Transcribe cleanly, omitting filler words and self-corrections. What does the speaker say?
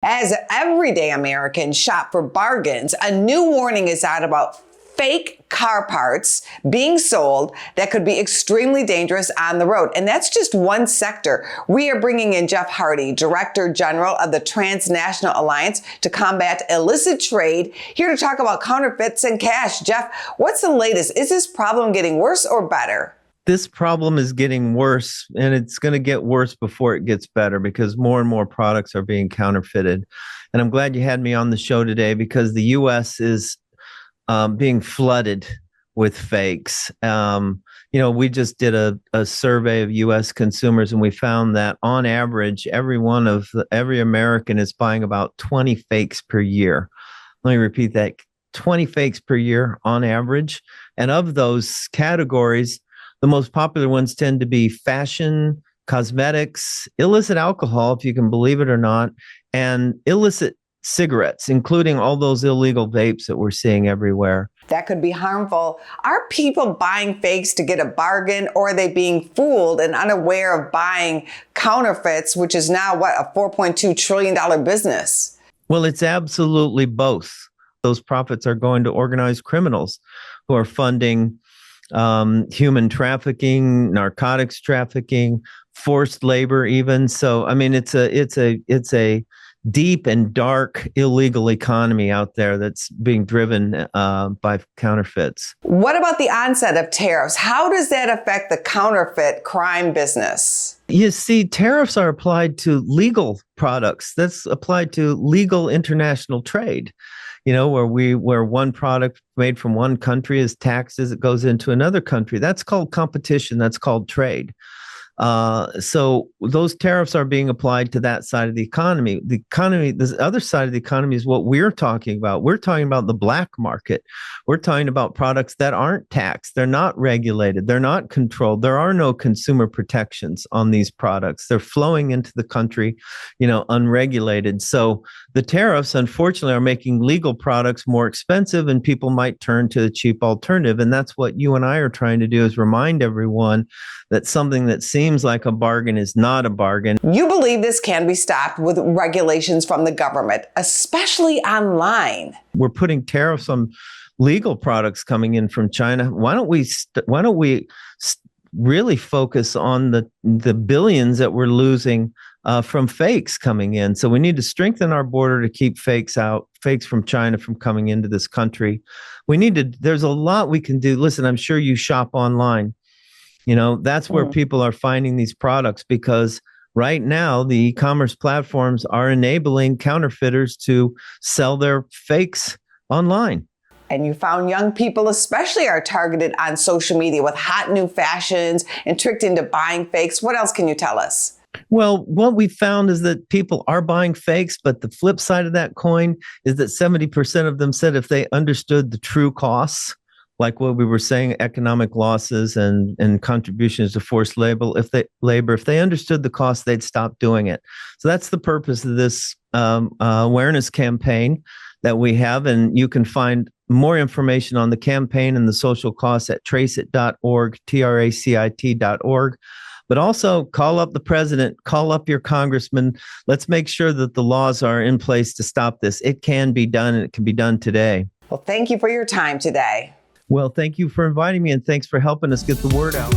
As everyday Americans shop for bargains, a new warning is out about fake car parts being sold that could be extremely dangerous on the road. And that's just one sector. We are bringing in Jeff Hardy, Director General of the Transnational Alliance to Combat Illicit Trade, here to talk about counterfeits and cash. Jeff, what's the latest? Is this problem getting worse or better? This problem is getting worse, and it's going to get worse before it gets better because more and more products are being counterfeited. And I'm glad you had me on the show today because the U.S. is being flooded with fakes. We just did a survey of U.S. consumers, and we found that on average, every American is buying about 20 fakes per year. Let me repeat that: 20 fakes per year on average. And of those categories, the most popular ones tend to be fashion, cosmetics, illicit alcohol, if you can believe it or not, and illicit cigarettes, including all those illegal vapes that we're seeing everywhere. That could be harmful. Are people buying fakes to get a bargain, or are they being fooled and unaware of buying counterfeits, which is now, a $4.2 trillion business? Well, it's absolutely both. Those profits are going to organized criminals who are funding human trafficking, narcotics trafficking, forced labor, even. So, I mean, it's a deep and dark illegal economy out there that's being driven by counterfeits. What about the onset of tariffs? How does that affect the counterfeit crime business? You see, tariffs are applied to legal products. That's applied to legal international trade. Where one product made from one country is taxed as it goes into another country. That's called competition. That's called trade. So those tariffs are being applied to that side of the economy. The other side of the economy is what we're talking about. We're talking about the black market. We're talking about products that aren't taxed. They're not regulated. They're not controlled. There are no consumer protections on these products. They're flowing into the country, unregulated. So the tariffs, unfortunately, are making legal products more expensive, and people might turn to the cheap alternative. And that's what you and I are trying to do, is remind everyone that something that seems like a bargain is not a bargain. You believe this can be stopped with regulations from the government, especially online. We're putting tariffs on legal products coming in from China. Why don't we really focus on the billions that we're losing from fakes coming in? So we need to strengthen our border to keep fakes from China from coming into this country. There's a lot we can do. Listen, I'm sure you shop online. That's where people are finding these products, because right now the e-commerce platforms are enabling counterfeiters to sell their fakes online. And you found young people especially are targeted on social media with hot new fashions and tricked into buying fakes. What else can you tell us? Well, what we found is that people are buying fakes, but the flip side of that coin is that 70% of them said if they understood the true costs, like what we were saying, economic losses and contributions to forced labor, if they understood the cost, they'd stop doing it. So that's the purpose of this awareness campaign that we have. And you can find more information on the campaign and the social costs at traceit.org, tracit.org. But also call up the president, call up your congressman. Let's make sure that the laws are in place to stop this. It can be done, and it can be done today. Well, thank you for your time today. Well, thank you for inviting me, and thanks for helping us get the word out.